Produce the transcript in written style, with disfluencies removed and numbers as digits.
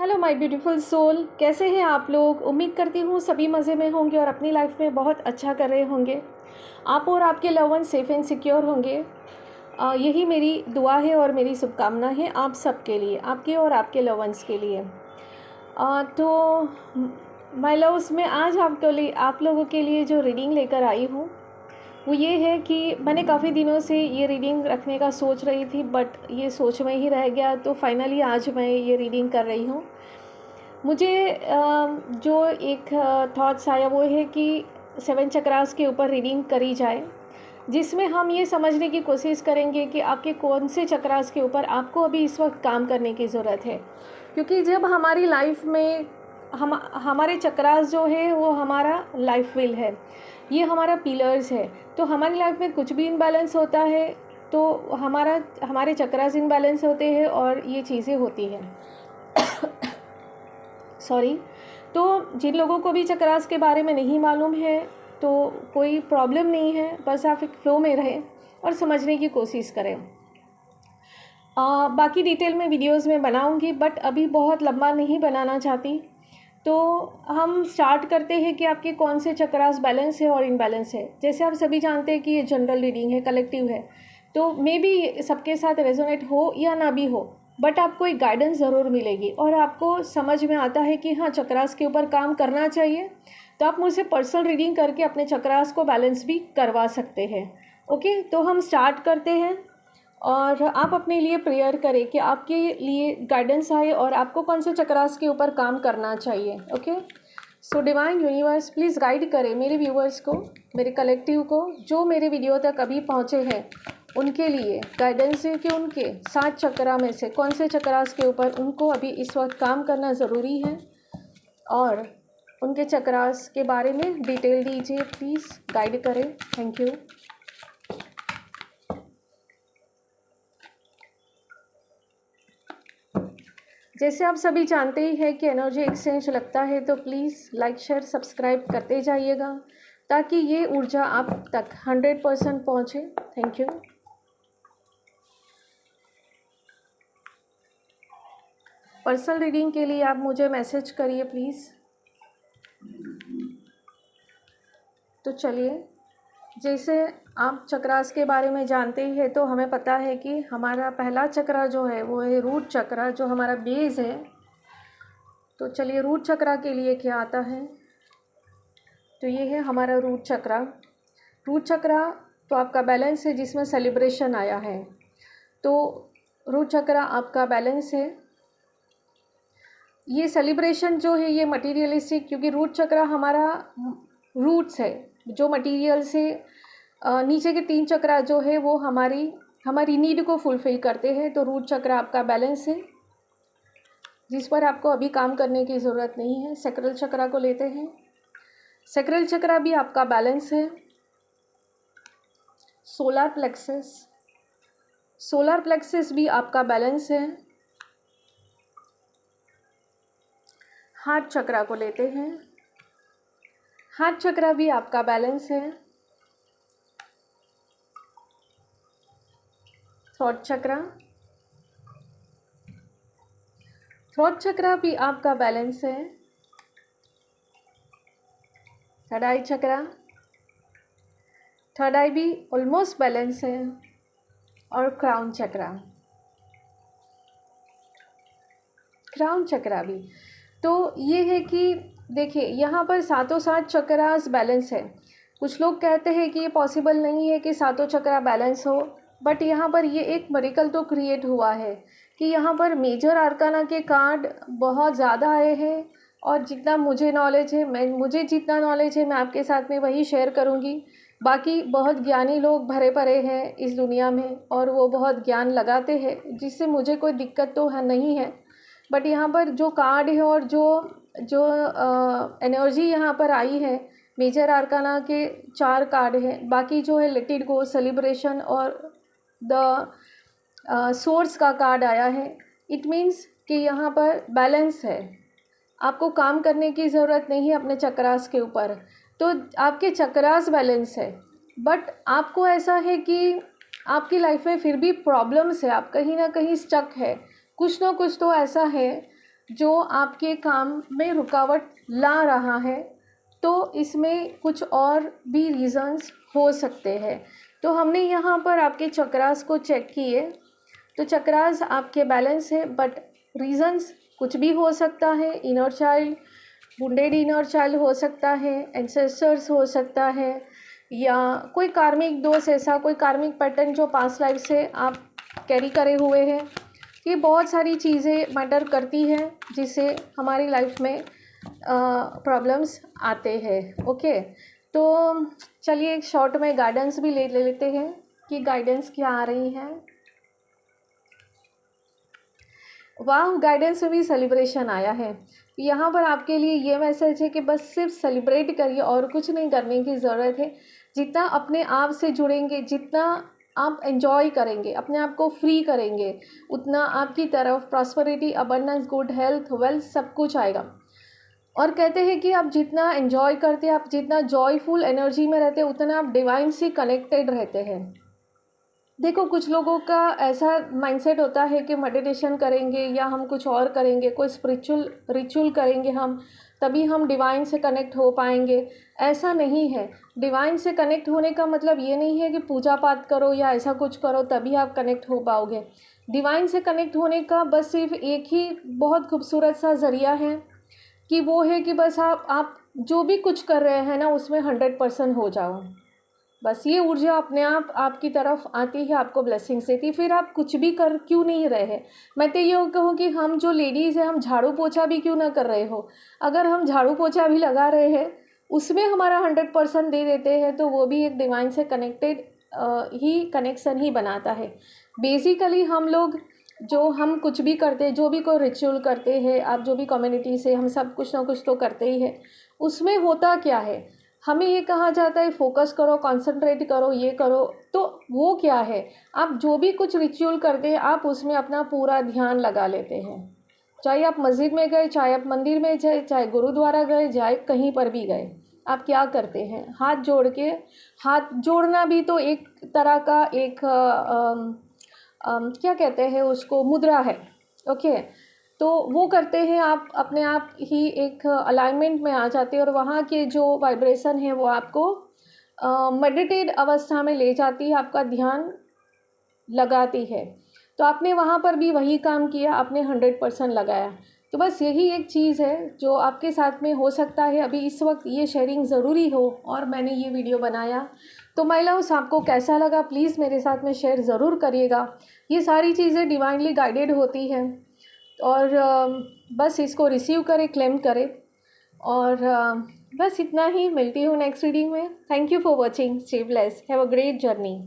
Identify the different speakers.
Speaker 1: Hello my beautiful soul, कैसे हैं आप लोग। उम्मीद करती हूँ सभी मज़े में होंगे और अपनी लाइफ में बहुत अच्छा कर रहे होंगे। आप और आपके love one safe and secure होंगे। यही मेरी दुआ है और मेरी शुभकामना है आप सबके लिए, आपके और आपके लव वंस के लिए। तो माय लव्स में आज आप लोगों के लिए जो रीडिंग लेकर आई हूँ वो ये है कि मैंने काफ़ी दिनों से ये रीडिंग रखने का सोच रही थी, बट ये सोच में ही रह गया। तो फाइनली आज मैं ये रीडिंग कर रही हूँ। मुझे जो एक थॉट्स आया वो है कि 7 चक्रास के ऊपर रीडिंग करी जाए, जिसमें हम ये समझने की कोशिश करेंगे कि आपके कौन से चक्रास के ऊपर आपको अभी इस वक्त काम करने की ज़रूरत है। क्योंकि जब हमारी लाइफ में हमारे चक्रास जो है वो हमारा लाइफ व्हील है, ये हमारा पिलर्स है। तो हमारी लाइफ में कुछ भी इनबैलेंस होता है तो हमारे चक्रास इनबैलेंस होते हैं और ये चीज़ें होती हैं। सॉरी। तो जिन लोगों को भी चक्रास के बारे में नहीं मालूम है तो कोई प्रॉब्लम नहीं है, बस आप एक फ्लो में रहें और समझने की कोशिश करें। बाकी डिटेल में वीडियोस में बनाऊंगी, बट अभी बहुत लंबा नहीं बनाना चाहती। तो हम स्टार्ट करते हैं कि आपके कौन से चक्रास बैलेंस है और इनबैलेंस है। जैसे आप सभी जानते हैं कि ये जनरल रीडिंग है, कलेक्टिव है, तो मे बी सबके साथ रेजोनेट हो या ना भी हो, बट आपको एक गाइडेंस ज़रूर मिलेगी और आपको समझ में आता है कि हाँ, चक्रास के ऊपर काम करना चाहिए। तो आप मुझसे पर्सनल रीडिंग करके अपने चक्रास को बैलेंस भी करवा सकते हैं। ओके, तो हम स्टार्ट करते हैं और आप अपने लिए प्रेयर करें कि आपके लिए गाइडेंस आए और आपको कौन से चक्रास के ऊपर काम करना चाहिए। Okay, so divine universe please guide करें मेरे व्यूवर्स को, मेरे कलेक्टिव को, जो मेरे वीडियो तक अभी पहुँचे हैं उनके लिए गाइडेंस है कि उनके 7 चक्रा में से कौन से चक्रास के ऊपर उनको अभी इस वक्त काम करना ज़रूरी है और उनके चक्रास के बारे में डिटेल दीजिए। प्लीज़ गाइड करें। Thank you. जैसे आप सभी जानते ही हैं कि एनर्जी एक्सचेंज लगता है, तो प्लीज़ लाइक शेयर सब्सक्राइब करते जाइएगा ताकि ये ऊर्जा आप तक 100% पहुँचे। Thank you. पर्सनल रीडिंग के लिए आप मुझे मैसेज करिए प्लीज़। तो चलिए, जैसे आप चक्रास के बारे में जानते ही है, तो हमें पता है कि हमारा पहला चक्रा जो है वो है रूट चक्रा, जो हमारा बेस है। तो चलिए, रूट चक्रा के लिए क्या आता है, तो ये है हमारा रूट चक्रा। रूट चक्रा तो आपका बैलेंस है, जिसमें सेलिब्रेशन आया है। तो रूट चक्रा आपका बैलेंस है। ये सेलिब्रेशन जो है ये मटीरियलिस्टिक, क्योंकि रूट चक्रा हमारा रूट्स है, जो मटीरियल से नीचे के 3 चक्रा जो है वो हमारी नीड को फुलफ़िल करते हैं। तो रूट चक्रा आपका बैलेंस है, जिस पर आपको अभी काम करने की ज़रूरत नहीं है। सैक्रल चक्रा को लेते हैं। सैक्रल चक्रा भी आपका बैलेंस है। सोलर प्लेक्सस भी आपका बैलेंस है। हार्ट चक्रा को लेते हैं। हार्ट चक्रा भी आपका बैलेंस है। थ्रोट चक्रा भी आपका बैलेंस है। थर्ड आई भी ऑलमोस्ट बैलेंस है। और क्राउन चक्रा भी। तो ये है कि देखिए, यहाँ पर 7 चक्रास बैलेंस है। कुछ लोग कहते हैं कि ये पॉसिबल नहीं है कि 7 चक्रा बैलेंस हो, बट यहाँ पर ये एक मिरेकल तो क्रिएट हुआ है कि यहाँ पर मेजर आर्काना के कार्ड बहुत ज़्यादा आए हैं। और जितना मुझे नॉलेज है, मुझे जितना नॉलेज है मैं आपके साथ में वही शेयर करूँगी। बाकी बहुत ज्ञानी लोग भरे पड़े हैं इस दुनिया में और वो बहुत ज्ञान लगाते हैं, जिससे मुझे कोई दिक्कत तो नहीं है। बट यहाँ पर जो कार्ड है और जो एनर्जी यहाँ पर आई है, मेजर आर्काना के 4 कार्ड हैं। बाकी जो है लेट इट गो, सेलिब्रेशन और द सोर्स का कार्ड आया है। इट मीन्स कि यहाँ पर बैलेंस है, आपको काम करने की ज़रूरत नहीं है अपने चक्रास के ऊपर। तो आपके चक्रास बैलेंस है, बट आपको ऐसा है कि आपकी लाइफ में फिर भी प्रॉब्लम्स है, आप कहीं ना कहीं स्टक है, कुछ ना कुछ तो ऐसा है जो आपके काम में रुकावट ला रहा है, तो इसमें कुछ और भी रीज़न्स हो सकते हैं। तो हमने यहाँ पर आपके चक्रास को चेक किए, तो चक्रास आपके बैलेंस है, बट रीज़न्स कुछ भी हो सकता है। Inner child, wounded inner child हो सकता है, एंसेस्टर्स हो सकता है, या कोई कार्मिक दोष, ऐसा कोई कार्मिक पैटर्न जो पास्ट लाइफ से आप कैरी करे हुए हैं। ये बहुत सारी चीज़ें मैटर करती हैं जिससे हमारी लाइफ में प्रॉब्लम्स आते हैं। ओके, तो चलिए एक शॉर्ट में गाइडेंस भी ले लेते हैं कि गाइडेंस क्या आ रही है। वाह, गाइडेंस में भी सेलिब्रेशन आया है। यहाँ पर आपके लिए ये मैसेज है कि बस सिर्फ सेलिब्रेट करिए और कुछ नहीं करने की ज़रूरत है। जितना अपने आप से जुड़ेंगे, जितना आप एंजॉय करेंगे, अपने आप को फ्री करेंगे, उतना आपकी तरफ prosperity, abundance, good health, wealth सब कुछ आएगा। और कहते हैं कि आप जितना एंजॉय करते हैं, आप जितना जॉयफुल एनर्जी में रहते हैं, उतना आप डिवाइन से कनेक्टेड रहते हैं। देखो, कुछ लोगों का ऐसा माइंडसेट होता है कि मेडिटेशन करेंगे या हम कुछ और करेंगे, कोई स्पिरिचुअल रिचुअल करेंगे हम, तभी हम डिवाइन से कनेक्ट हो पाएंगे। ऐसा नहीं है। डिवाइन से कनेक्ट होने का मतलब ये नहीं है कि पूजा पाठ करो या ऐसा कुछ करो तभी आप कनेक्ट हो पाओगे। डिवाइन से कनेक्ट होने का बस सिर्फ एक ही बहुत खूबसूरत सा ज़रिया है कि वो है कि बस आप जो भी कुछ कर रहे हैं ना, उसमें 100% हो जाओ। बस ये ऊर्जा अपने आप आपकी तरफ आती है, आपको ब्लेसिंग्स देती है, फिर आप कुछ भी कर क्यों नहीं रहे हैं। मैं तो ये कहूँ कि हम जो लेडीज़ हैं, हम झाड़ू पोछा भी क्यों ना कर रहे हो। अगर हम झाड़ू पोछा भी लगा रहे हैं, उसमें हमारा 100% दे देते हैं, तो वो भी एक डिवाइन से कनेक्टेड ही कनेक्शन ही बनाता है। बेसिकली हम लोग हम कुछ भी करते हैं, जो भी कोई रिचुअल करते हैं, आप जो भी कम्युनिटी से, हम सब कुछ ना कुछ तो करते ही हैं। उसमें होता क्या है, हमें ये कहा जाता है फोकस करो, कंसंट्रेट करो, ये करो। तो वो क्या है, आप जो भी कुछ रिचुअल करते हैं, आप उसमें अपना पूरा ध्यान लगा लेते हैं। चाहे आप मस्जिद में गए, चाहे आप मंदिर में गए, चाहे गुरुद्वारा गए, चाहे कहीं पर भी गए, आप क्या करते हैं, हाथ जोड़ के, हाथ जोड़ना भी तो एक तरह का एक क्या कहते हैं उसको, मुद्रा है। ओके, तो वो करते हैं, आप अपने आप ही एक अलाइनमेंट में आ जाते हैं, और वहाँ के जो वाइब्रेशन है वो आपको मेडिटेट अवस्था में ले जाती है, आपका ध्यान लगाती है। तो आपने वहाँ पर भी वही काम किया, आपने 100% लगाया। तो बस यही एक चीज़ है जो आपके साथ में हो सकता है अभी इस वक्त ये शेयरिंग ज़रूरी हो, और मैंने ये वीडियो बनाया। तो महिलाओं, आपको कैसा लगा प्लीज़ मेरे साथ में शेयर ज़रूर करिएगा। ये सारी चीज़ें डिवाइनली गाइडेड होती हैं, और बस इसको रिसीव करें, क्लेम करें, और बस इतना ही। मिलती हूँ नेक्स्ट रीडिंग में। Thank you for watching. Stay blessed, have a great journey.